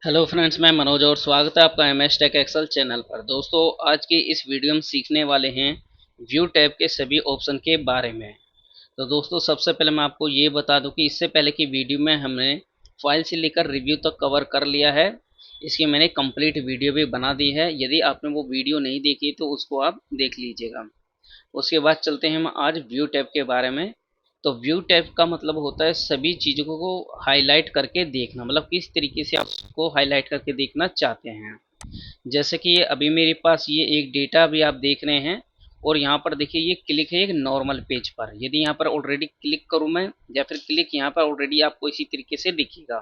Hello friends, मैं मनोज और स्वागत है आपका M S tech excel channel पर। दोस्तों, आज की इस वीडियो में सीखने वाले हैं व्यू टैब के सभी ऑप्शन के बारे में। तो दोस्तों, सबसे पहले मैं आपको ये बता दूं कि इससे पहले की वीडियो में हमने फाइल से लेकर रिव्यू तक कवर कर लिया है। इसकी मैंने कंप्लीट वीडियो भी बना दी है। यदि आपने वो वीडियो नहीं देखी तो उसको आप देख लीजिएगा। उसके बाद चलते हैं हम आज व्यू टैब के बारे में। तो व्यू टैब का मतलब होता है सभी चीज़ों को हाईलाइट करके देखना, मतलब किस तरीके से आप उसको हाईलाइट करके देखना चाहते हैं। जैसे कि ये अभी मेरे पास ये एक डेटा भी आप देख रहे हैं, और यहाँ पर देखिए ये क्लिक है एक नॉर्मल पेज पर। यदि यहाँ पर ऑलरेडी क्लिक करूँ मैं, या फिर क्लिक यहाँ पर ऑलरेडी आपको इसी तरीके से दिखेगा,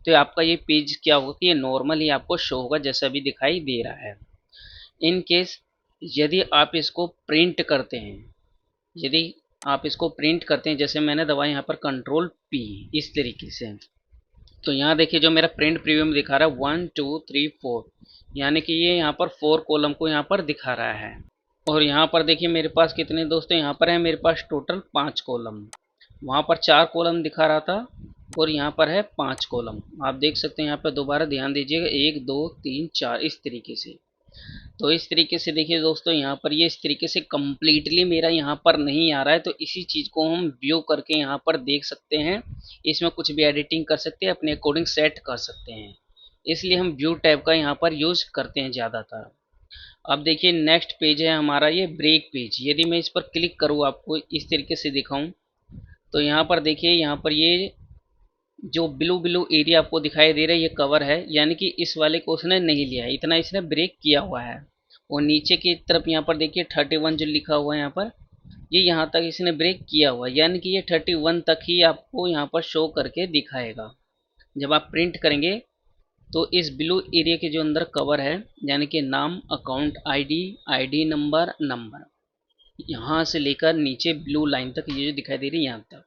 तो आपका ये पेज क्या होगा कि ये नॉर्मल ही आपको शो होगा जैसा अभी दिखाई दे रहा है। इन केस यदि आप इसको प्रिंट करते हैं, यदि आप इसको प्रिंट करते हैं, जैसे मैंने दबाया यहाँ पर कंट्रोल पी इस तरीके से, तो यहाँ देखिए जो मेरा प्रिंट प्रीव्यू में दिखा रहा है 1 2 3 4, यानी कि ये यहाँ पर 4 कॉलम को यहाँ पर दिखा रहा है। और यहाँ पर देखिए मेरे पास कितने दोस्तों यहाँ पर है, मेरे पास टोटल 5 कॉलम। वहाँ पर 4 कॉलम दिखा रहा था और यहाँ पर है 5 कॉलम। आप देख सकते हैं यहाँ पर दोबारा ध्यान दीजिएगा, 1 2 3 4 इस तरीके से। तो इस तरीके से देखिए दोस्तों, यहाँ पर ये इस तरीके से कंप्लीटली मेरा यहाँ पर नहीं आ रहा है, तो इसी चीज़ को हम व्यू करके यहाँ पर देख सकते हैं। इसमें कुछ भी एडिटिंग कर सकते हैं, अपने अकॉर्डिंग सेट कर सकते हैं। इसलिए हम व्यू टैब का यहाँ पर यूज़ करते हैं ज़्यादातर। अब देखिए नेक्स्ट पेज है हमारा ये ब्रेक पेज। यदि मैं इस पर क्लिक करूँ, आपको इस तरीके से दिखाऊं, तो यहाँ पर देखिए यहाँ पर ये जो ब्लू ब्लू एरिया आपको दिखाई दे रहा है ये कवर है, यानी कि इस वाले को उसने नहीं लिया है, इतना इसने ब्रेक किया हुआ है। और नीचे की तरफ यहाँ पर देखिए 31 जो लिखा हुआ है यहाँ पर, ये यहाँ तक इसने ब्रेक किया हुआ है, यानी कि ये 31 तक ही आपको यहाँ पर शो करके दिखाएगा। जब आप प्रिंट करेंगे तो इस ब्लू एरिया के जो अंदर कवर है, यानी कि नाम, account ID, ID number, number, यहाँ से लेकर नीचे ब्लू लाइन तक ये जो दिखाई दे रही है यहाँ तक,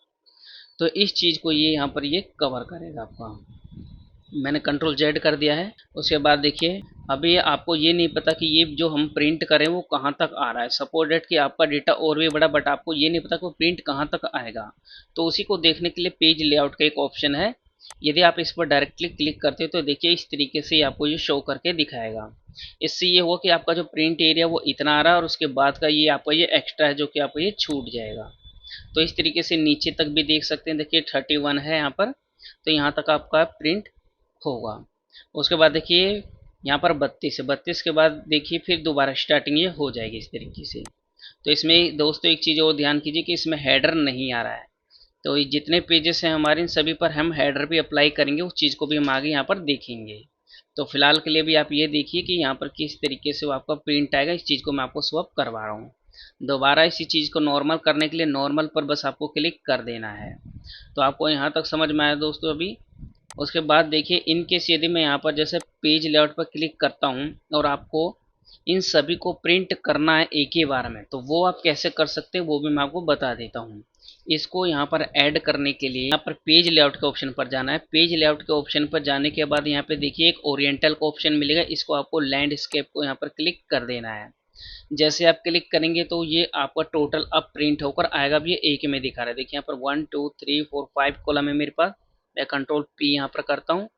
तो इस चीज़ को ये यहाँ पर ये कवर करेगा आपका। मैंने कंट्रोल जेड कर दिया है। उसके बाद देखिए अभी आपको ये नहीं पता कि ये जो हम प्रिंट करें वो कहाँ तक आ रहा है। सपोज डेट कि आपका डेटा और भी बड़ा, बट आपको ये नहीं पता कि वो प्रिंट कहाँ तक आएगा। तो उसी को देखने के लिए पेज लेआउट का एक ऑप्शन है। यदि आप इस पर डायरेक्टली क्लिक करते हो तो देखिए इस तरीके से आपको ये शो करके दिखाएगा। इससे ये हुआ कि आपका जो प्रिंट एरिया वो इतना आ रहा है, और उसके बाद का ये आपका ये एक्स्ट्रा है जो कि आपको ये छूट जाएगा। तो इस तरीके से नीचे तक भी देख सकते हैं। देखिए 31 है यहाँ पर, तो यहाँ तक आपका प्रिंट होगा। उसके बाद देखिए यहाँ पर 32 है, 32 के बाद देखिए फिर दोबारा स्टार्टिंग ये हो जाएगी इस तरीके से। तो इसमें दोस्तों एक चीज़ और ध्यान कीजिए कि इसमें हेडर नहीं आ रहा है। तो ये जितने पेजेस हैं हमारे, इन सभी पर हम हेडर भी अप्लाई करेंगे, उस चीज़ को भी हम आगे यहाँ पर देखेंगे। तो फिलहाल के लिए भी आप ये देखिए कि यहाँ पर किस तरीके से वो आपका प्रिंट आएगा। इस चीज़ को मैं आपको स्वैप करवा रहा हूँ। दोबारा इसी चीज़ को नॉर्मल करने के लिए नॉर्मल पर बस आपको क्लिक कर देना है। तो आपको यहाँ तक समझ में आया दोस्तों अभी। उसके बाद देखिए इन केस यदि मैं यहाँ पर जैसे पेज लेआउट पर क्लिक करता हूँ और आपको इन सभी को प्रिंट करना है एक ही बार में, तो वो आप कैसे कर सकते हैं वो भी मैं आपको बता देता हूँ। इसको यहाँ पर ऐड करने के लिए यहाँ पर पेज लेआउट के ऑप्शन पर जाना है। पेज लेआउट के ऑप्शन पर जाने के बाद यहाँ पे देखिए एक ओरिएंटल का ऑप्शन मिलेगा, इसको आपको लैंडस्केप को यहाँ पर क्लिक कर देना है। जैसे आप क्लिक करेंगे तो ये आपका टोटल अब प्रिंट होकर आएगा। अब ये एक में दिखा रहा है, देखिए यहाँ पर 1 2 3 4 5 कॉलम है मेरे पास। मैं कंट्रोल पी यहाँ पर करता हूँ।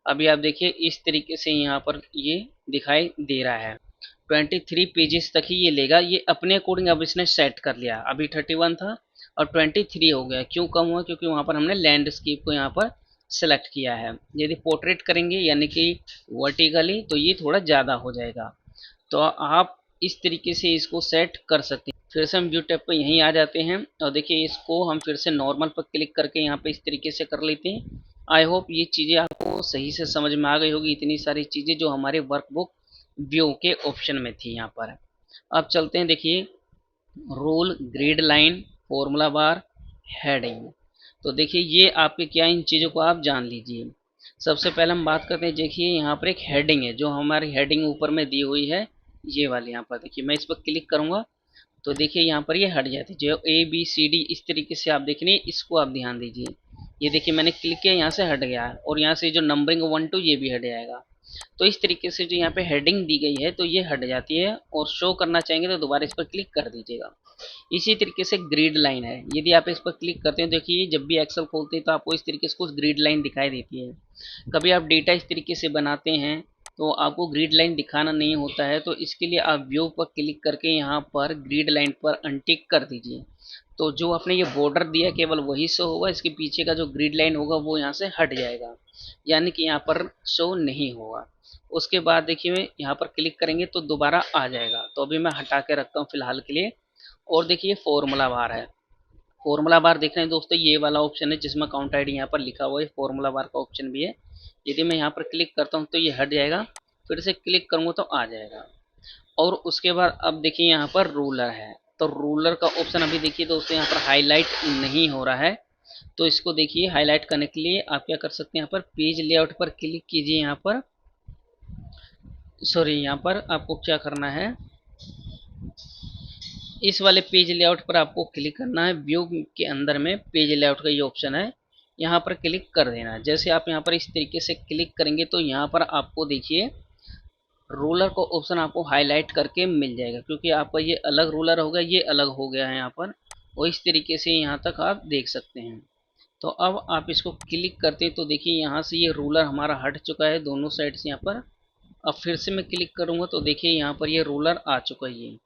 अभी आप देखिए इस तरीके से यहाँ पर ये दिखाई दे रहा है। 23 पेजेस तक ही ये लेगा, ये अपने अकॉर्डिंग अब इसने सेट कर लिया। अभी 31 था और 23 हो गया। क्यों कम हुआ? क्योंकि वहाँ पर हमने लैंडस्केप को यहाँ पर सेलेक्ट किया है। यदि पोर्ट्रेट करेंगे यानी कि वर्टिकली, तो ये थोड़ा ज़्यादा हो जाएगा। तो आप इस तरीके से इसको सेट कर सकते हैं। फिर से हम व्यू टैब पर यहीं आ जाते हैं और देखिए इसको हम फिर से नॉर्मल पर क्लिक करके यहाँ पे इस तरीके से कर लेते हैं। आई होप ये चीज़ें आपको सही से समझ में आ गई होगी, इतनी सारी चीज़ें जो हमारे वर्कबुक व्यू के ऑप्शन में थी यहाँ पर। अब चलते हैं देखिए rule, grid line, formula bar, heading. तो देखिए ये आपके क्या, इन चीज़ों को आप जान लीजिए। सबसे पहले हम बात करते हैं, देखिए यहाँ पर एक हेडिंग है, जो हमारी हेडिंग ऊपर में दी हुई है ये वाली। यहाँ पर देखिए मैं इस पर क्लिक करूँगा तो देखिए यहाँ पर ये हट जाती है, जो ए बी सी डी इस तरीके से आप देख रहे हैं, इसको आप ध्यान दीजिए। ये देखिए मैंने क्लिक किया, यहाँ से हट गया है, और यहाँ से जो नंबरिंग 1 2 ये भी हट जाएगा। तो इस तरीके से जो यहाँ पे हेडिंग दी गई है तो ये हट जाती है, और शो करना चाहेंगे तो दोबारा इस पर क्लिक कर दीजिएगा। इसी तरीके से ग्रिड लाइन है, यदि आप इस पर क्लिक करते हैं देखिए जब भी एक्सेल खोलते हैं तो आपको इस तरीके से कुछ ग्रिड लाइन दिखाई देती है। कभी आप डेटा इस तरीके से बनाते हैं तो आपको ग्रिड लाइन दिखाना नहीं होता है, तो इसके लिए आप व्यू पर क्लिक करके यहाँ पर ग्रिड लाइन पर अनटिक कर दीजिए। तो जो आपने ये बॉर्डर दिया केवल वही शो होगा, इसके पीछे का जो ग्रिड लाइन होगा वो यहाँ से हट जाएगा, यानी कि यहाँ पर शो नहीं होगा। उसके बाद देखिए यहाँ पर क्लिक करेंगे तो दोबारा आ जाएगा। तो अभी मैं हटा के रखता हूँ फिलहाल के लिए। और देखिए फॉर्मूला बार है, फॉर्मूला बार देख रहे हैं दोस्तों, ये वाला ऑप्शन है जिसमें काउंट आईडी यहाँ पर लिखा हुआ है, फॉर्मूला बार का ऑप्शन भी है। यदि मैं यहाँ पर क्लिक करता हूँ तो ये हट जाएगा, फिर से क्लिक करूँगा तो आ जाएगा। और उसके बाद अब देखिए यहाँ पर रूलर है, तो रूलर का ऑप्शन अभी देखिए दोस्तों यहाँ पर हाईलाइट नहीं हो रहा है। तो इसको देखिए हाईलाइट करने के लिए आप क्या कर सकते हैं, यहाँ पर पेज लेआउट पर क्लिक कीजिए। यहाँ पर सॉरी, यहाँ पर आपको क्या करना है, इस वाले पेज लेआउट पर आपको क्लिक करना है। व्यू के अंदर में पेज लेआउट का ये ऑप्शन है, यहाँ पर क्लिक कर देना है। जैसे आप यहाँ पर इस तरीके से क्लिक करेंगे तो यहाँ पर आपको देखिए रूलर का ऑप्शन आपको हाईलाइट करके मिल जाएगा, क्योंकि आपका ये अलग रूलर होगा, ये अलग हो गया है यहाँ पर। और इस तरीके से यहाँ तक आप देख सकते हैं। तो अब आप इसको क्लिक करते हैं तो देखिए यहाँ से ये रूलर हमारा हट चुका है दोनों साइड से यहाँ पर। अब फिर से मैं क्लिक करूँगा तो देखिए यहाँ पर ये रूलर आ चुका है, ये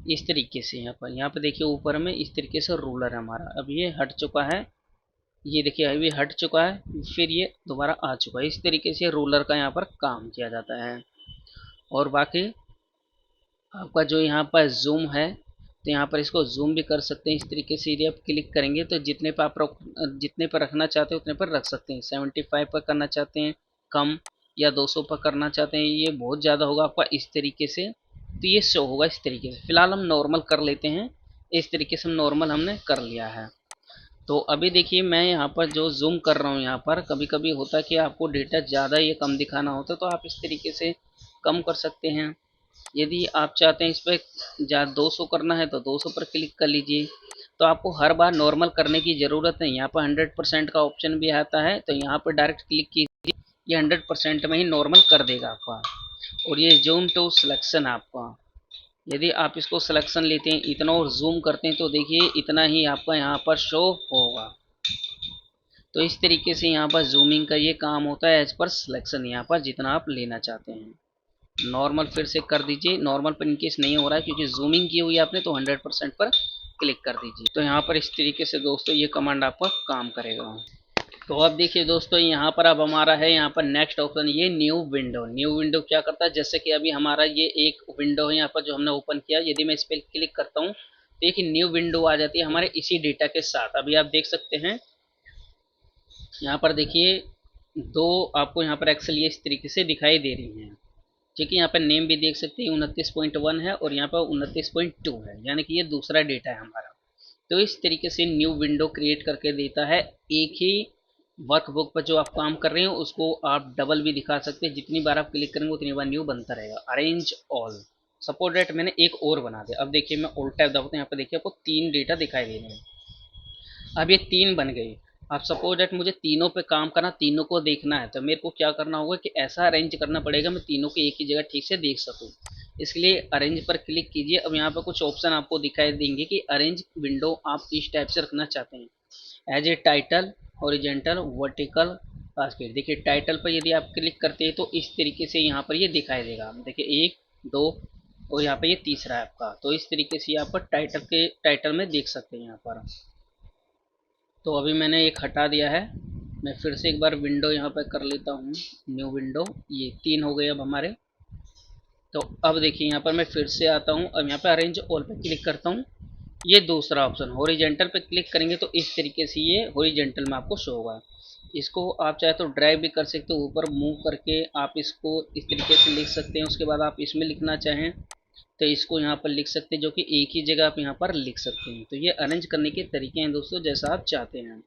इस तरीके से यहाँ पर देखिए ऊपर में इस तरीके से रूलर है हमारा। अब ये हट चुका है, ये देखिए अभी हट चुका है, फिर ये दोबारा आ चुका है। इस तरीके से रूलर का यहाँ पर काम किया जाता है। और बाकी आपका जो यहाँ पर जूम है, तो यहाँ पर इसको जूम भी कर सकते हैं। इस तरीके से यदि आप क्लिक करेंगे तो जितने पर रखना चाहते हैं उतने पर रख सकते हैं। 75 पर करना चाहते हैं कम, या 200 पर करना चाहते हैं ये बहुत ज़्यादा होगा आपका, इस तरीके से तो ये शो होगा इस तरीके से। फिलहाल हम नॉर्मल कर लेते हैं, इस तरीके से हम नॉर्मल हमने कर लिया है। तो अभी देखिए मैं यहाँ पर जो जूम कर रहा हूँ, यहाँ पर कभी कभी होता है कि आपको डेटा ज़्यादा या कम दिखाना होता है, तो आप इस तरीके से कम कर सकते हैं। यदि आप चाहते हैं इस पर 200 करना है तो 200 पर क्लिक कर लीजिए। तो आपको हर बार नॉर्मल करने की ज़रूरत नहीं, यहाँ पर 100% का ऑप्शन भी आता है, तो यहाँ पर डायरेक्ट क्लिक कीजिए, ये 100% में ही नॉर्मल कर देगा आपका। और ये जूम टू सिलेक्शन आपका, यदि आप इसको सिलेक्शन लेते हैं इतना और जूम करते हैं तो देखिए इतना ही आपका यहाँ पर शो होगा। तो इस तरीके से यहाँ पर जूमिंग का ये काम होता है एज पर सिलेक्शन, यहाँ पर जितना आप लेना चाहते हैं। नॉर्मल फिर से कर दीजिए, नॉर्मल पर इनकेस नहीं हो रहा है क्योंकि जूमिंग की हुई है आपने, तो 100% पर क्लिक कर दीजिए। तो यहाँ पर इस तरीके से दोस्तों ये कमांड आपका काम करेगा। तो अब देखिए दोस्तों यहाँ पर अब हमारा है यहाँ पर नेक्स्ट ऑप्शन, ये न्यू विंडो। न्यू विंडो क्या करता है, जैसे कि अभी हमारा ये एक विंडो है यहाँ पर जो हमने ओपन किया, यदि मैं इस पर क्लिक करता हूँ तो एक न्यू विंडो आ जाती है हमारे इसी डेटा के साथ। अभी आप देख सकते हैं यहाँ पर देखिए दो आपको यहाँ पर एक्सेल ये इस तरीके से दिखाई दे रही हैं, ठीक है। यहाँ पर नेम भी देख सकते हैं 29.1 है और यहाँ पर 29.2 है, यानी कि ये दूसरा डेटा है हमारा। तो इस तरीके से न्यू विंडो क्रिएट करके देता है। एक ही वर्कबुक पर जो आप काम कर रहे हैं उसको आप डबल भी दिखा सकते हैं, जितनी बार आप क्लिक करेंगे उतनी बार न्यू बनता रहेगा। अरेंज ऑल, सपोज डेट मैंने एक और बना दिया। अब देखिए मैं ऑल टैब दबाता हूँ, यहाँ पर देखिए आपको 3 डेटा दिखाई दे रहे हैं। अब ये 3 बन गई। अब सपोज डेट मुझे तीनों पे काम करना, तीनों को देखना है, तो मेरे को क्या करना होगा कि ऐसा अरेंज करना पड़ेगा मैं तीनों को एक ही जगह ठीक से देख सकूं। इसके लिए अरेंज पर क्लिक कीजिए। अब यहाँ पर कुछ ऑप्शन आपको दिखाई देंगे कि अरेंज विंडो आप इस टाइप से रखना चाहते हैं, as a title, horizontal, vertical, basket. देखिए टाइटल पर यदि आप क्लिक करते हैं तो इस तरीके से यहाँ पर ये दिखाई देगा। देखिए 1 2 और यहाँ पर ये तीसरा है आपका। तो इस तरीके से यहाँ पर टाइटल में देख सकते हैं यहाँ पर। तो अभी मैंने एक हटा दिया है, मैं फिर से एक बार विंडो यहाँ पर कर लेता हूँ, न्यू विंडो। ये 3 हो गए अब हमारे। तो अब देखिए यहाँ पर मैं फिर से आता हूँ, अब यहाँ पर अरेंज ऑल पे क्लिक करता हूँ। ये दूसरा ऑप्शन हॉरिजेंटल पे क्लिक करेंगे तो इस तरीके से ये हॉरिजेंटल में आपको शो होगा। इसको आप चाहे तो ड्रैग भी कर सकते हो, ऊपर मूव करके आप इसको इस तरीके से लिख सकते हैं। उसके बाद आप इसमें लिखना चाहें तो इसको यहाँ पर लिख सकते हैं, जो कि एक ही जगह आप यहाँ पर लिख सकते हैं। तो ये अरेंज करने के तरीके हैं दोस्तों, जैसा आप चाहते हैं।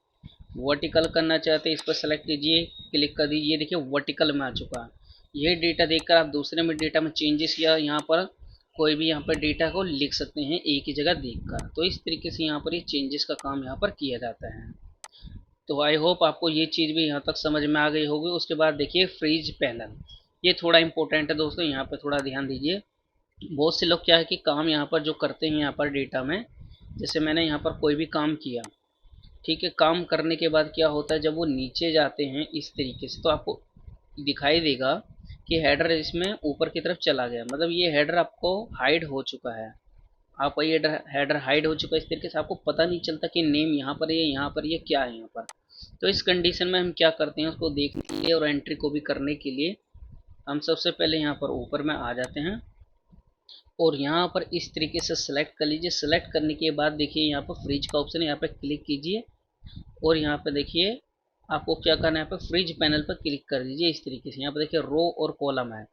वर्टिकल करना चाहते हैं, इस पर सेलेक्ट कीजिए, क्लिक कर दीजिए, देखिए वर्टिकल में आ चुका है। ये डेटा देखकर आप दूसरे में डेटा में चेंजेस या यहाँ पर कोई भी यहाँ पर डेटा को लिख सकते हैं एक ही जगह देखकर। तो इस तरीके से यहाँ पर ये चेंजेस का काम यहाँ पर किया जाता है। तो आई होप आपको ये चीज़ भी यहाँ तक समझ में आ गई होगी। उसके बाद देखिए फ्रीज पैनल, ये थोड़ा इंपॉर्टेंट है दोस्तों, यहाँ पर थोड़ा ध्यान दीजिए। बहुत से लोग क्या है कि काम यहाँ पर जो करते हैं यहाँ पर डेटा में, जैसे मैंने यहाँ पर कोई भी काम किया ठीक है, काम करने के बाद क्या होता है, जब वो नीचे जाते हैं इस तरीके से तो आपको दिखाई देगा कि हेडर इसमें ऊपर की तरफ चला गया, मतलब ये हेडर आपको हाइड हो चुका है। आपका ये हेडर हाइड हो चुका है इस तरीके से, आपको पता नहीं चलता कि नेम यहाँ पर है, यहाँ पर ये क्या है यहाँ पर। तो इस कंडीशन में हम क्या करते हैं, उसको देखने के लिए और एंट्री को भी करने के लिए हम सबसे पहले यहाँ पर ऊपर में आ जाते हैं और यहाँ पर इस तरीके से सिलेक्ट कर लीजिए। सिलेक्ट करने के बाद देखिए यहाँ पर फ्रीज का ऑप्शन है, यहाँ पर क्लिक कीजिए और यहाँ पर देखिए आपको क्या करना है, यहाँ पर फ्रीज पैनल पर क्लिक कर दीजिए इस तरीके से। यहाँ पर देखिए रो और कॉलम है,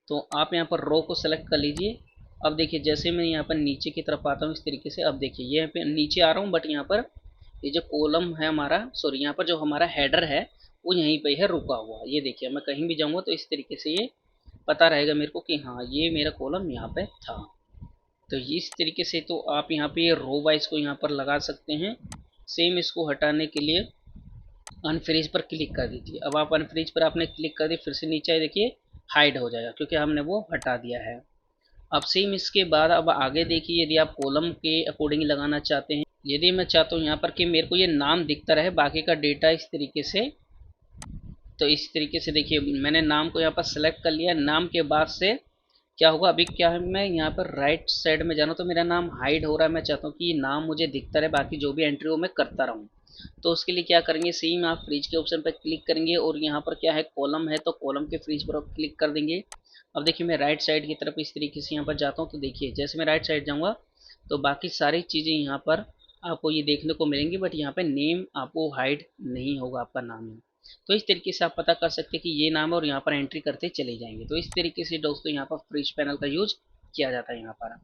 तो आप यहाँ पर रो को सेलेक्ट कर लीजिए। अब देखिए जैसे मैं यहाँ पर नीचे की तरफ आता हूँ इस तरीके से, अब देखिए ये पे नीचे आ रहा हूँ, बट यहाँ पर ये जो कॉलम है हमारा, सॉरी यहाँ पर जो हमारा हेडर है वो यहीं पे है रुका हुआ। ये देखिए मैं कहीं भी जाऊँगा तो इस तरीके से ये पता रहेगा मेरे को कि हाँ ये मेरा कॉलम यहाँ पे था। तो इस तरीके से तो आप यहाँ पे रो वाइज को यहाँ पर लगा सकते हैं। सेम इसको हटाने के लिए अनफ्रीज पर क्लिक कर दीजिए। अब आप अनफ्रीज पर आपने क्लिक कर दी, फिर से नीचे देखिए हाइड हो जाएगा क्योंकि हमने वो हटा दिया है। अब सेम इसके बाद अब आगे देखिए, यदि आप कॉलम के अकॉर्डिंग लगाना चाहते हैं, यदि मैं चाहता हूँ यहाँ पर कि मेरे को ये नाम दिखता रहे, बाकी का डेटा इस तरीके से, तो इस तरीके से देखिए मैंने नाम को यहाँ पर सेलेक्ट कर लिया। नाम के बाद से क्या होगा, अभी क्या है, मैं यहाँ पर राइट साइड में जाना तो मेरा नाम हाइड हो रहा है। मैं चाहता हूँ कि ये नाम मुझे दिखता रहे, बाकी जो भी एंट्री हो मैं करता रहूँ। तो उसके लिए क्या करेंगे, सेम आप फ्रीज के ऑप्शन पर क्लिक करेंगे और यहाँ पर क्या है कॉलम है तो कॉलम के फ्रीज पर आप क्लिक कर देंगे। अब देखिए मैं राइट साइड की तरफ इस तरीके से यहाँ पर जाता हूँ, तो देखिए जैसे मैं राइट साइड जाऊँगा तो बाकी सारी चीज़ें यहाँ पर आपको ये देखने को मिलेंगी, बट यहाँ पर नेम आपको हाइड नहीं होगा आपका नाम है। तो इस तरीके से आप पता कर सकते हैं कि ये नाम है और यहाँ पर एंट्री करते चले जाएंगे। तो इस तरीके से दोस्तों यहाँ पर फ्रीज पैनल का यूज किया जाता है यहाँ पर।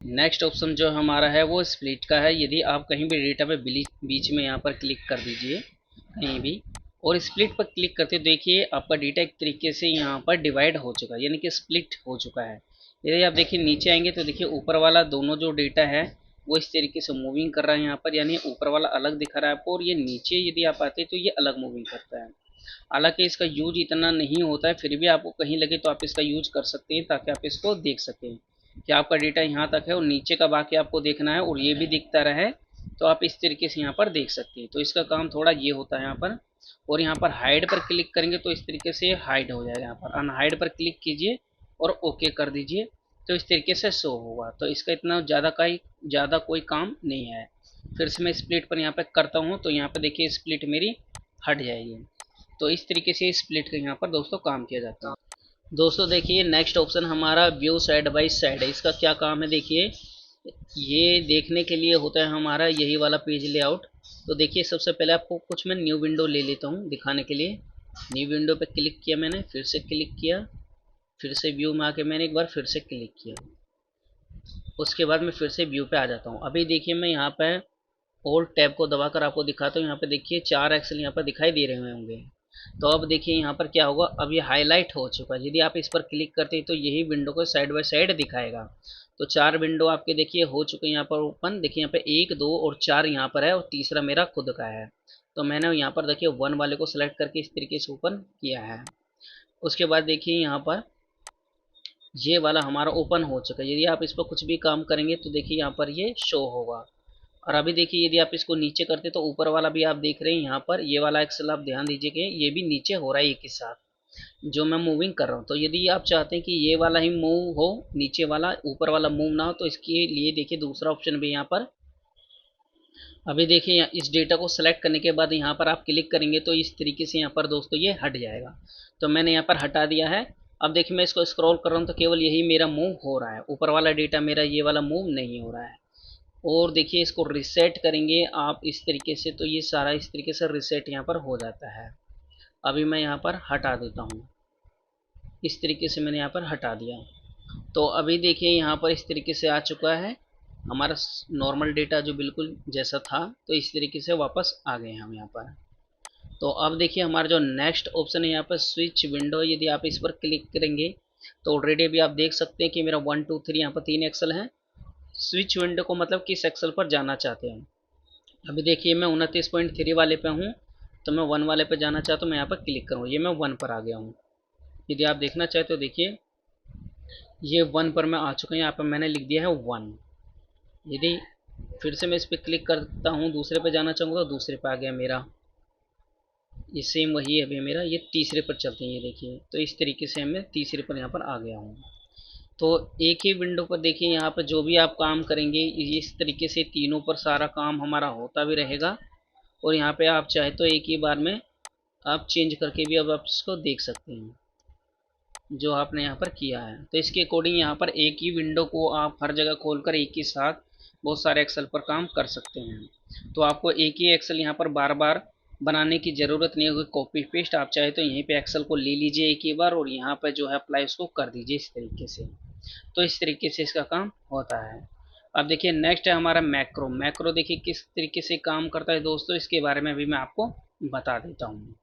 नेक्स्ट ऑप्शन जो हमारा है वो स्प्लिट का है। यदि आप कहीं भी डेटा पे बीच में यहाँ पर क्लिक कर दीजिए कहीं भी और स्प्लिट पर क्लिक करते हो, देखिए आपका डेटा एक तरीके से यहाँ पर डिवाइड हो चुका है, यानी कि स्प्लिट हो चुका है। यदि आप देखिए नीचे आएंगे तो देखिए ऊपर वाला दोनों जो डेटा है वो इस तरीके से मूविंग कर रहा है यहाँ पर, यानी ऊपर वाला अलग दिखा रहा है आपको और ये नीचे यदि आप आते हैं तो ये अलग मूविंग करता है। हालांकि इसका यूज इतना नहीं होता है, फिर भी आपको कहीं लगे तो आप इसका यूज कर सकते हैं ताकि आप इसको देख सकें कि आपका डेटा यहाँ तक है और नीचे का बाकी आपको देखना है और ये भी दिखता रहे, तो आप इस तरीके से यहाँ पर देख सकते हैं। तो इसका काम थोड़ा ये होता है यहाँ पर। और यहाँ पर हाइड पर क्लिक करेंगे तो इस तरीके से हाइड हो जाएगा। यहाँ पर अनहाइड पर क्लिक कीजिए और ओके कर दीजिए, तो इस तरीके से शो होगा। तो इसका इतना ज़्यादा कोई काम नहीं है। फिर से मैं स्प्लिट पर यहाँ पर करता हूँ तो यहाँ पर देखिए स्प्लिट मेरी हट जाएगी। तो इस तरीके से स्प्लिट का यहाँ पर दोस्तों काम किया जाता है। दोस्तों देखिए नेक्स्ट ऑप्शन हमारा व्यू साइड बाय साइड है। इसका क्या काम है, देखिए ये देखने के लिए होता है हमारा यही वाला पेज लेआउट। तो देखिए सबसे पहले आपको कुछ मैं न्यू विंडो ले लेता हूँ दिखाने के लिए। न्यू विंडो पे क्लिक किया मैंने, फिर से क्लिक किया, फिर से व्यू में आके मैंने एक बार फिर से क्लिक किया, उसके बाद मैं फिर से व्यू पे आ जाता हूँ। अभी देखिए मैं यहाँ पे ऑल टैब को दबाकर आपको दिखाता हूँ। यहाँ पे देखिए 4 एक्सेल यहाँ पर दिखाई दे रहे होंगे। तो अब देखिए यहाँ पर क्या होगा, अब ये हाईलाइट हो चुका है। यदि आप इस पर क्लिक करते हैं तो यही विंडो को साइड बाय साइड दिखाएगा। तो 4 विंडो आपके देखिए हो चुके हैं यहाँ पर ओपन। देखिए यहाँ पे 1 2 और 4 यहाँ पर है और तीसरा मेरा खुद का है। तो मैंने यहाँ पर देखिए 1 वाले को सिलेक्ट करके इस तरीके से ओपन किया है। उसके बाद देखिए यहाँ पर ये वाला हमारा ओपन हो चुका है। यदि आप इस पर कुछ भी काम करेंगे तो देखिए यहाँ पर ये शो होगा। और अभी देखिए यदि आप इसको नीचे करते तो ऊपर वाला भी आप देख रहे हैं यहाँ पर, ये वाला एक्सेल आप ध्यान दीजिए कि ये भी नीचे हो रहा है एक ही साथ जो मैं मूविंग कर रहा हूँ। तो यदि आप चाहते हैं कि ये वाला ही मूव हो, नीचे वाला ऊपर वाला मूव ना हो, तो इसके लिए देखिए दूसरा ऑप्शन भी यहाँ पर। अभी देखिए इस डेटा को सेलेक्ट करने के बाद यहाँ पर आप क्लिक करेंगे तो इस तरीके से यहाँ पर दोस्तों ये हट जाएगा। तो मैंने यहाँ पर हटा दिया है। अब देखिए मैं इसको स्क्रॉल कर रहा हूँ तो केवल यही मेरा मूव हो रहा है, ऊपर वाला डेटा मेरा ये वाला मूव नहीं हो रहा है। और देखिए इसको रिसेट करेंगे आप इस तरीके से तो ये सारा इस तरीके से रिसेट यहाँ पर हो जाता है। अभी मैं यहाँ पर हटा देता हूँ, इस तरीके से मैंने यहाँ पर हटा दिया। तो अभी देखिए यहाँ पर इस तरीके से आ चुका है हमारा नॉर्मल डेटा जो बिल्कुल जैसा था। तो इस तरीके से वापस आ गए हम यहाँ पर। तो अब देखिए हमारा जो नेक्स्ट ऑप्शन है यहाँ पर स्विच विंडो, यदि आप इस पर क्लिक करेंगे तो ऑलरेडी अभी आप देख सकते हैं कि मेरा 1 2 3 यहाँ पर 3 एक्सेल है। स्विच विंडो को मतलब किस एक्सेल पर जाना चाहते हैं। अभी देखिए मैं 29.3 वाले पे हूँ, तो मैं 1 वाले पे जाना चाहता हूँ। मैं यहाँ पर क्लिक करूँ, ये मैं 1 पर आ गया हूँ। यदि आप देखना चाहते हो देखिए ये 1 पर मैं आ चुका हूँ। यहाँ पर मैंने लिख दिया है 1। यदि फिर से मैं इस पर क्लिक करता हूँ, दूसरे पे जाना चाहूँगा, दूसरे पे आ गया मेरा। ये सेम वही है अभी मेरा, ये तीसरे पर चलते हैं, ये देखिए। तो इस तरीके से मैं तीसरे पर यहाँ पर आ गया हूँ। तो एक ही विंडो पर देखिए, यहाँ पर जो भी आप काम करेंगे इस तरीके से तीनों पर सारा काम हमारा होता भी रहेगा। और यहाँ पे आप चाहे तो एक ही बार में आप चेंज करके भी अब आप इसको देख सकते हैं जो आपने यहाँ पर किया है। तो इसके अकॉर्डिंग यहाँ पर एक ही विंडो को आप हर जगह खोलकर एक ही साथ बहुत सारे एक्सेल पर काम कर सकते हैं। तो आपको एक ही एक्सेल यहाँ पर बार बार बनाने की ज़रूरत नहीं होगी, कॉपी पेस्ट। आप चाहे तो यहीं पे एक्सेल को ले लीजिए एक ही बार और यहाँ पर जो है अप्लाई उसको कर दीजिए इस तरीके से। तो इस तरीके से इसका काम होता है। अब देखिए नेक्स्ट है हमारा मैक्रो। मैक्रो देखिए किस तरीके से काम करता है दोस्तों, इसके बारे में भी मैं आपको बता देता हूँ।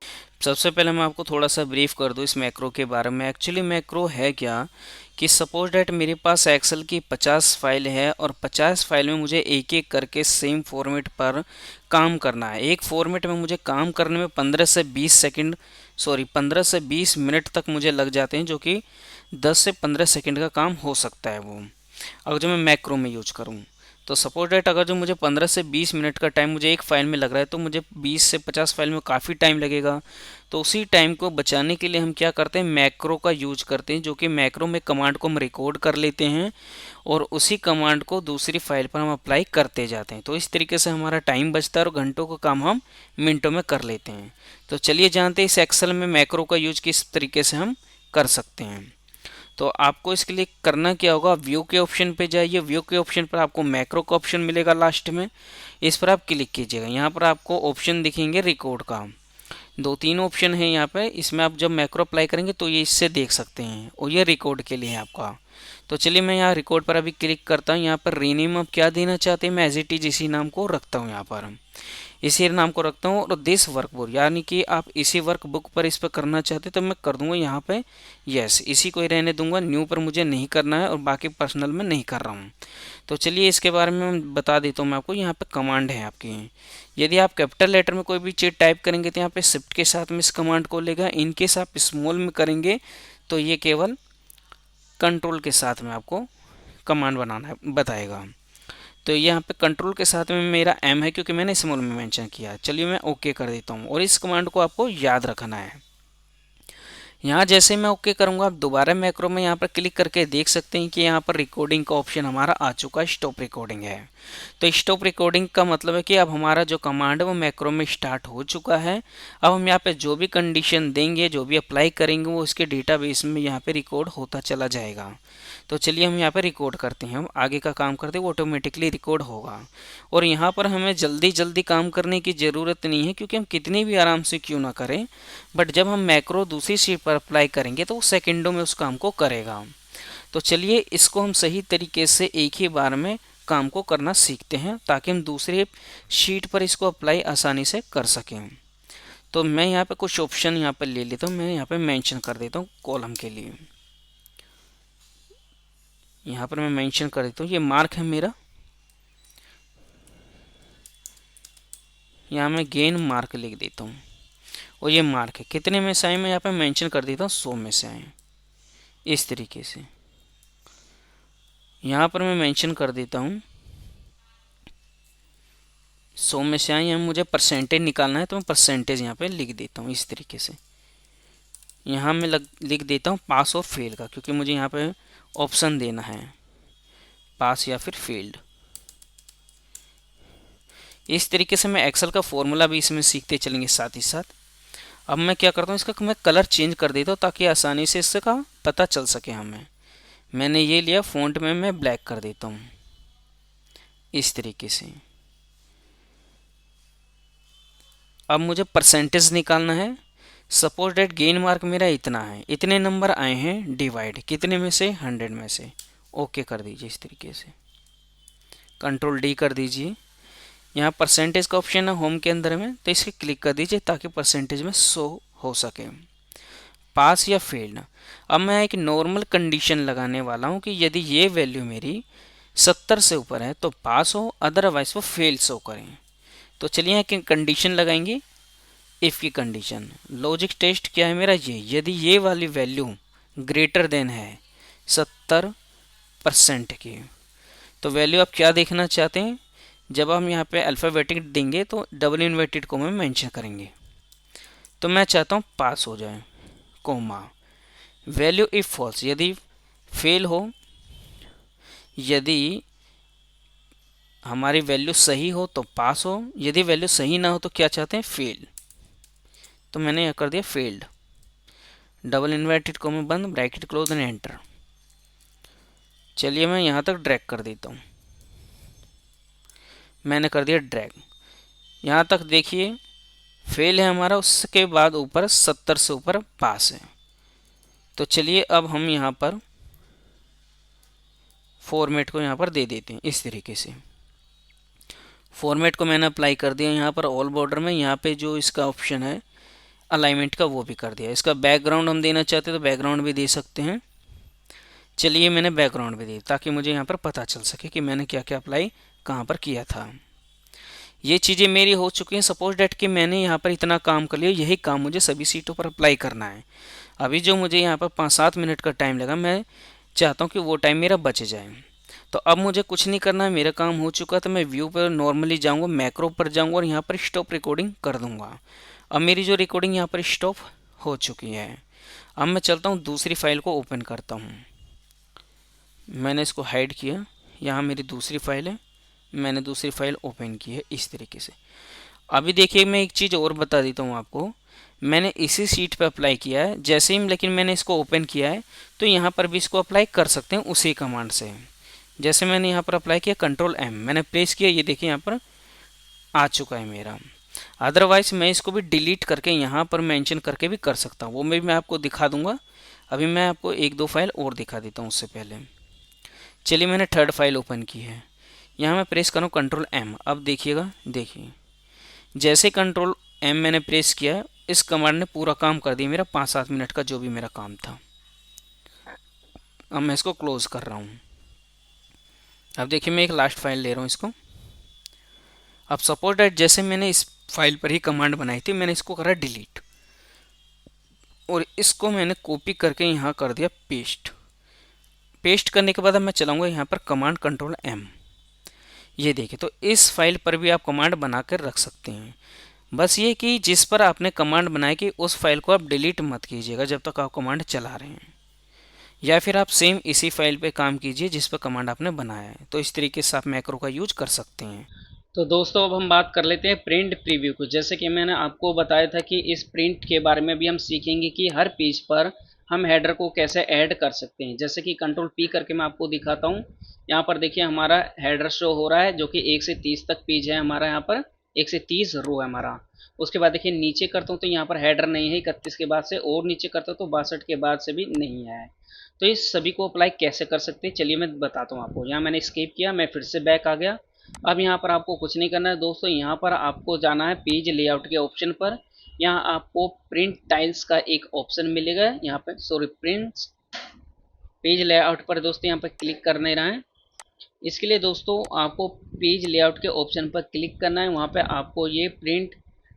सबसे पहले मैं आपको थोड़ा सा ब्रीफ कर दूँ इस मैक्रो के बारे में। एक्चुअली मैक्रो है क्या कि सपोज डैट मेरे पास एक्सेल की 50 फाइल है और 50 फाइल में मुझे एक एक करके सेम फॉर्मेट पर काम करना है। एक फॉर्मेट में मुझे काम करने में 15 से 20 मिनट तक मुझे लग जाते हैं, जो कि 10 से 15 सेकंड का काम हो सकता है वो, अगर जो मैं मैक्रो में यूज करूँ। तो सपोज डेट अगर जो मुझे 15 से 20 मिनट का टाइम मुझे एक फ़ाइल में लग रहा है, तो मुझे 20 से 50 फाइल में काफ़ी टाइम लगेगा। तो उसी टाइम को बचाने के लिए हम क्या करते हैं, मैक्रो का यूज करते हैं, जो कि मैक्रो में कमांड को हम रिकॉर्ड कर लेते हैं और उसी कमांड को दूसरी फाइल पर हम अप्लाई करते जाते हैं। तो इस तरीके से हमारा टाइम बचता है और घंटों का काम हम मिनटों में कर लेते हैं। तो चलिए जानते हैं इस एक्सेल में मैक्रो का यूज किस तरीके से हम कर सकते हैं। तो आपको इसके लिए करना क्या होगा, व्यू के ऑप्शन पे जाइए। व्यू के ऑप्शन पर आपको मैक्रो का ऑप्शन मिलेगा लास्ट में, इस पर आप क्लिक कीजिएगा। यहाँ पर आपको ऑप्शन दिखेंगे रिकॉर्ड का, 2-3 ऑप्शन है यहाँ पे। इसमें आप जब मैक्रो अप्लाई करेंगे तो ये इससे देख सकते हैं और ये रिकॉर्ड के लिए है आपका। तो चलिए मैं यहाँ रिकॉर्ड पर अभी क्लिक करता हूँ। यहाँ पर रीनेम आप क्या देना चाहते हैं, मैं एज इट इज इसी नाम को रखता हूँ, यहाँ पर इसी नाम को रखता हूँ। और दिस वर्कबुक यानी कि आप इसी वर्कबुक पर इस पर करना चाहते हैं तो मैं कर दूंगा यहाँ पे यस, इसी को ही रहने दूंगा। न्यू पर मुझे नहीं करना है और बाकी पर्सनल में नहीं कर रहा हूँ। तो चलिए इसके बारे में मैं बता देता हूँ मैं आपको। यहाँ पे कमांड है आपकी, यदि आप कैपिटल लेटर में कोई भी चीज़ टाइप करेंगे तो यहाँ पे शिफ्ट के साथ में इस कमांड को लेगा। इनकेस आप स्मॉल में करेंगे तो ये केवल कंट्रोल के साथ में आपको कमांड बनाना बताएगा। तो यहाँ पे कंट्रोल के साथ में मेरा एम है क्योंकि मैंने स्मॉल में मेंशन किया। चलिए मैं ओके कर देता हूँ और इस कमांड को आपको याद रखना है। यहाँ जैसे मैं ओके करूँगा आप दोबारा मैक्रो में यहाँ पर क्लिक करके देख सकते हैं कि यहाँ पर रिकॉर्डिंग का ऑप्शन हमारा आ चुका है, स्टॉप रिकॉर्डिंग है। तो स्टॉप रिकॉर्डिंग का मतलब है कि अब हमारा जो कमांड है वो मैक्रो में स्टार्ट हो चुका है। अब हम यहाँ पे जो भी कंडीशन देंगे, जो भी अप्लाई करेंगे, वो उसके डेटाबेस में यहाँ पे रिकॉर्ड होता चला जाएगा। तो चलिए हम यहाँ पे रिकॉर्ड करते हैं, हम आगे का काम करते हैं, वो ऑटोमेटिकली रिकॉर्ड होगा। और यहाँ पर हमें जल्दी जल्दी काम करने की ज़रूरत नहीं है, क्योंकि हम कितनी भी आराम से क्यों ना करें, बट जब हम मैक्रो दूसरी शीट पर अप्लाई करेंगे तो वो सेकेंडों में उस काम को करेगा। तो चलिए इसको हम सही तरीके से एक ही बार में काम को करना सीखते हैं ताकि हम दूसरे शीट पर इसको अप्लाई आसानी से कर सकें। तो मैं यहाँ पे कुछ ऑप्शन यहाँ पर ले लेता हूँ, मैं यहाँ पे मेंशन कर देता हूँ कॉलम के लिए। यहाँ पर मैं मेंशन कर देता हूँ, ये मार्क है मेरा, यहाँ मैं गेन मार्क लिख देता हूँ और ये मार्क है। कितने में से आए मैं यहाँ पे मेंशन कर देता हूँ, 100 में से आए। इस तरीके से यहाँ पर मैं मेंशन कर देता हूँ 100 में से आए। यहाँ मुझे परसेंटेज निकालना है तो मैं परसेंटेज यहाँ पे लिख देता हूँ इस तरीके से। यहाँ मैं लिख देता हूँ पास और फेल का, क्योंकि मुझे यहाँ पे ऑप्शन देना है पास या फिर फेल्ड। इस तरीके से मैं एक्सेल का फॉर्मूला भी इसमें सीखते चलेंगे साथ ही साथ। अब मैं क्या करता हूँ, इसका मैं कलर चेंज कर देता हूँ ताकि आसानी से इसका पता चल सके हमें। मैंने ये लिया फ़ॉन्ट में मैं ब्लैक कर देता हूँ इस तरीके से। अब मुझे परसेंटेज निकालना है। सपोज डेट गेन मार्क मेरा इतना है, इतने नंबर आए हैं, डिवाइड कितने में से, 100 में से। ओके कर दीजिए इस तरीके से, कंट्रोल डी कर दीजिए। यहाँ परसेंटेज का ऑप्शन है होम के अंदर में, तो इसे क्लिक कर दीजिए ताकि परसेंटेज में शो हो सके, पास या फेल्ड। अब मैं एक नॉर्मल कंडीशन लगाने वाला हूँ कि यदि ये वैल्यू मेरी 70 से ऊपर है तो पास हो, अदरवाइज वो फेल शो करें। तो चलिए यहाँ कंडीशन लगाएंगे, इफ़ की कंडीशन। लॉजिक टेस्ट क्या है मेरा, ये यदि ये वाली वैल्यू ग्रेटर देन है 70% की, तो वैल्यू आप क्या देखना चाहते हैं जब हम यहाँ पे अल्फ़ाबेटिक देंगे तो डबल इन्वर्टेड कोमा में मेंशन करेंगे। तो मैं चाहता हूँ पास हो जाए, कोमा। वैल्यू इफ फॉल्स, यदि फेल हो, यदि हमारी वैल्यू सही हो तो पास हो, यदि वैल्यू सही ना हो तो क्या चाहते हैं, फेल। तो मैंने यह कर दिया फेल्ड, डबल इन्वर्टेड कोमा बंद, ब्रैकेट क्लोज एंड एंटर। चलिए मैं यहाँ तक ड्रैग कर देता हूँ, मैंने कर दिया ड्रैग। यहाँ तक देखिए फेल है हमारा, उसके बाद ऊपर 70 से ऊपर पास है। तो चलिए अब हम यहाँ पर फॉर्मेट को यहाँ पर दे देते हैं इस तरीके से। फॉर्मेट को मैंने अप्लाई कर दिया यहाँ पर ऑल बॉर्डर में। यहाँ पे जो इसका ऑप्शन है अलाइनमेंट का वो भी कर दिया। इसका बैकग्राउंड हम देना चाहते हैं तो बैकग्राउंड भी दे सकते हैं। चलिए मैंने बैकग्राउंड भी दी ताकि मुझे यहाँ पर पता चल सके कि मैंने क्या क्या अप्लाई कहाँ पर किया था। ये चीज़ें मेरी हो चुकी हैं। सपोज डेट कि मैंने यहाँ पर इतना काम कर लिया, यही काम मुझे सभी सीटों पर अप्लाई करना है। अभी जो मुझे यहाँ पर 5-7 मिनट का टाइम लगा, मैं चाहता हूँ कि वो टाइम मेरा बच जाए। तो अब मुझे कुछ नहीं करना है, मेरा काम हो चुका। तो मैं व्यू पर नॉर्मली जाऊँगा, मैक्रो पर जाऊँगा और यहाँ पर स्टॉप रिकॉर्डिंग कर दूँगा। अब मेरी जो रिकॉर्डिंग यहाँ पर स्टॉप हो चुकी है। अब मैं चलता हूँ दूसरी फाइल को ओपन करता हूँ। मैंने इसको हाइड किया, यहाँ मेरी दूसरी फाइल है, मैंने दूसरी फाइल ओपन की है इस तरीके से। अभी देखिए मैं एक चीज़ और बता देता हूँ आपको। मैंने इसी सीट पे अप्लाई किया है जैसे ही, लेकिन मैंने इसको ओपन किया है तो यहाँ पर भी इसको अप्लाई कर सकते हैं उसी कमांड से। जैसे मैंने यहाँ पर अप्लाई किया कंट्रोल एम मैंने प्रेस किया, ये देखिए यहाँ पर आ चुका है मेरा। अदरवाइज मैं इसको भी डिलीट करके यहाँ पर मेंशन करके भी कर सकता हूँ, वो मैं आपको दिखा दूंगा। अभी मैं आपको एक दो फाइल और दिखा देता हूँ उससे पहले। चलिए मैंने थर्ड फाइल ओपन की है, यहाँ मैं प्रेस करूँ कंट्रोल एम। अब देखिएगा, देखिए जैसे कंट्रोल एम मैंने प्रेस किया, इस कमांड ने पूरा काम कर दिया मेरा 5-7 मिनट का जो भी मेरा काम था। अब मैं इसको क्लोज कर रहा हूँ। अब देखिए मैं एक लास्ट फाइल ले रहा हूँ इसको। अब सपोज दैट जैसे मैंने इस फाइल पर ही कमांड बनाई थी, मैंने इसको करा डिलीट और इसको मैंने कॉपी करके यहाँ कर दिया पेस्ट। पेस्ट करने के बाद अब मैं चलाऊंगा यहाँ पर कमांड कंट्रोल एम। ये देखिए, तो इस फाइल पर भी आप कमांड बनाकर रख सकते हैं। बस ये कि जिस पर आपने कमांड बनाई कि उस फाइल को आप डिलीट मत कीजिएगा जब तक आप कमांड चला रहे हैं, या फिर आप सेम इसी फाइल पे काम कीजिए जिस पर कमांड आपने बनाया है। तो इस तरीके से आप मैक्रो का यूज कर सकते हैं। तो दोस्तों अब हम बात कर लेते हैं प्रिंट प्रीव्यू को। जैसे कि मैंने आपको बताया था कि इस प्रिंट के बारे में भी हम सीखेंगे कि हर पेज पर हम हेडर को कैसे ऐड कर सकते हैं। जैसे कि कंट्रोल पी करके मैं आपको दिखाता हूँ। यहाँ पर देखिए हमारा हेडर शो हो रहा है जो कि 1 से 30 तक पेज है हमारा, यहाँ पर 1 से 30 रो है हमारा। उसके बाद देखिए नीचे करता हूँ तो यहाँ पर हेडर नहीं है 31 के बाद से, और नीचे करता हूँ तो 62 के बाद से भी नहीं है। तो इस सभी को अप्लाई कैसे कर सकते हैं चलिए मैं बताता हूँ आपको। यहाँ मैंने स्किप किया, मैं फिर से बैक आ गया। अब यहाँ पर आपको कुछ नहीं करना है दोस्तों, यहाँ पर आपको जाना है पेज लेआउट के ऑप्शन पर। यहाँ आपको प्रिंट टाइल्स का एक ऑप्शन मिलेगा, यहाँ पर सॉरी प्रिंट पेज लेआउट पर दोस्तों यहाँ पर क्लिक करने रहा है। इसके लिए दोस्तों आपको पेज लेआउट के ऑप्शन पर क्लिक करना है। वहाँ पे आपको ये प्रिंट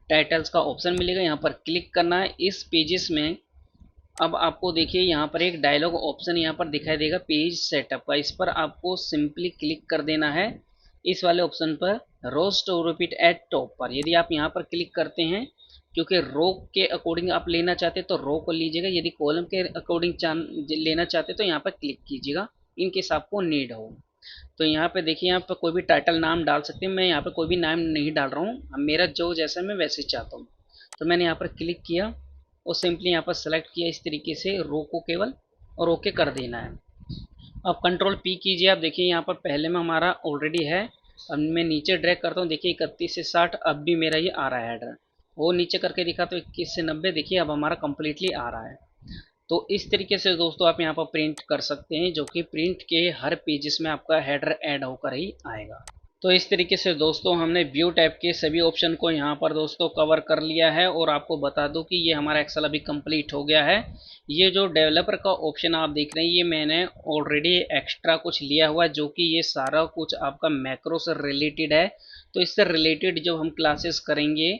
टाइटल्स का ऑप्शन मिलेगा, यहाँ पर क्लिक करना है। इस पेजेस में अब आपको देखिए यहाँ पर एक डायलॉग ऑप्शन यहाँ पर दिखाई देगा पेज सेटअप का, इस पर आपको सिंपली क्लिक कर देना है इस वाले ऑप्शन पर, रोज टू रिपीट एट टॉप पर। यदि आप यहाँ पर क्लिक करते हैं, क्योंकि रो के अकॉर्डिंग आप लेना चाहते हैं तो रो को लीजिएगा, यदि कॉलम के अकॉर्डिंग लेना चाहते हैं तो यहाँ पर क्लिक कीजिएगा, इनकेस आपको नीड हो। तो यहाँ पे देखिए यहाँ पे कोई भी टाइटल नाम डाल सकते हैं, मैं यहाँ पे कोई भी नाम नहीं डाल रहा हूँ, मेरा जो जैसा मैं वैसे चाहता हूँ। तो मैंने यहाँ पर क्लिक किया और सिंपली यहाँ पर सेलेक्ट किया इस तरीके से रो को केवल, और ओके कर देना है। अब कंट्रोल पी कीजिए, आप देखिए यहाँ पर पहले में हमारा ऑलरेडी है। अब मैं नीचे ड्रैग करता हूँ, देखिए 31 से 60 अब भी मेरा ये आ रहा है हेडर। वो नीचे करके दिखा तो 21 से 90 देखिए अब हमारा कंप्लीटली आ रहा है। तो इस तरीके से दोस्तों आप यहाँ पर प्रिंट कर सकते हैं, जो कि प्रिंट के हर पेजेस में आपका हेडर ऐड होकर ही आएगा। तो इस तरीके से दोस्तों हमने व्यू टैब के सभी ऑप्शन को यहाँ पर दोस्तों कवर कर लिया है, और आपको बता दूं कि ये हमारा एक्सेल अभी कंप्लीट हो गया है। ये जो डेवलपर का ऑप्शन आप देख रहे हैं ये मैंने ऑलरेडी एक्स्ट्रा कुछ लिया हुआ है, जो कि ये सारा कुछ आपका मैक्रो से रिलेटेड है। तो इससे रिलेटेड जब हम क्लासेस करेंगे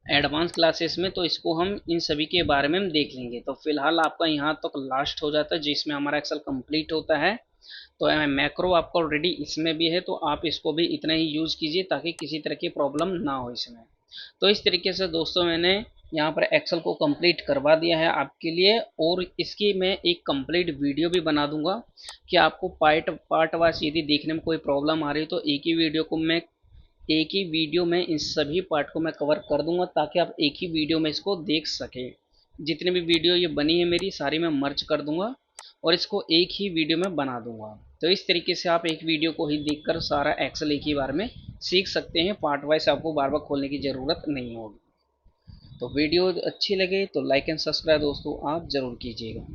एडवांस क्लासेस में, तो इसको हम इन सभी के बारे में हम देख लेंगे। तो फिलहाल आपका यहाँ तक लास्ट हो जाता है जिसमें हमारा एक्सेल कंप्लीट होता है। तो मैक्रो आपको ऑलरेडी इसमें भी है, तो आप इसको भी इतना ही यूज़ कीजिए ताकि किसी तरह की प्रॉब्लम ना हो इसमें। तो इस तरीके से दोस्तों मैंने यहाँ पर एक्सेल को कंप्लीट करवा दिया है आपके लिए, और इसकी मैं एक कंप्लीट वीडियो भी बना दूंगा कि आपको पार्ट पार्ट वाइज यदि देखने में कोई प्रॉब्लम आ रही है तो एक ही वीडियो में इन सभी पार्ट को मैं कवर कर दूंगा, ताकि आप एक ही वीडियो में इसको देख सकें। जितनी भी वीडियो ये बनी है मेरी सारी मैं मर्ज कर दूंगा और इसको एक ही वीडियो में बना दूंगा। तो इस तरीके से आप एक वीडियो को ही देखकर सारा एक्सेल एक ही बार में सीख सकते हैं, पार्ट वाइज आपको बार बार खोलने की ज़रूरत नहीं होगी। तो वीडियो अच्छी लगे तो लाइक एंड सब्सक्राइब दोस्तों आप ज़रूर कीजिएगा।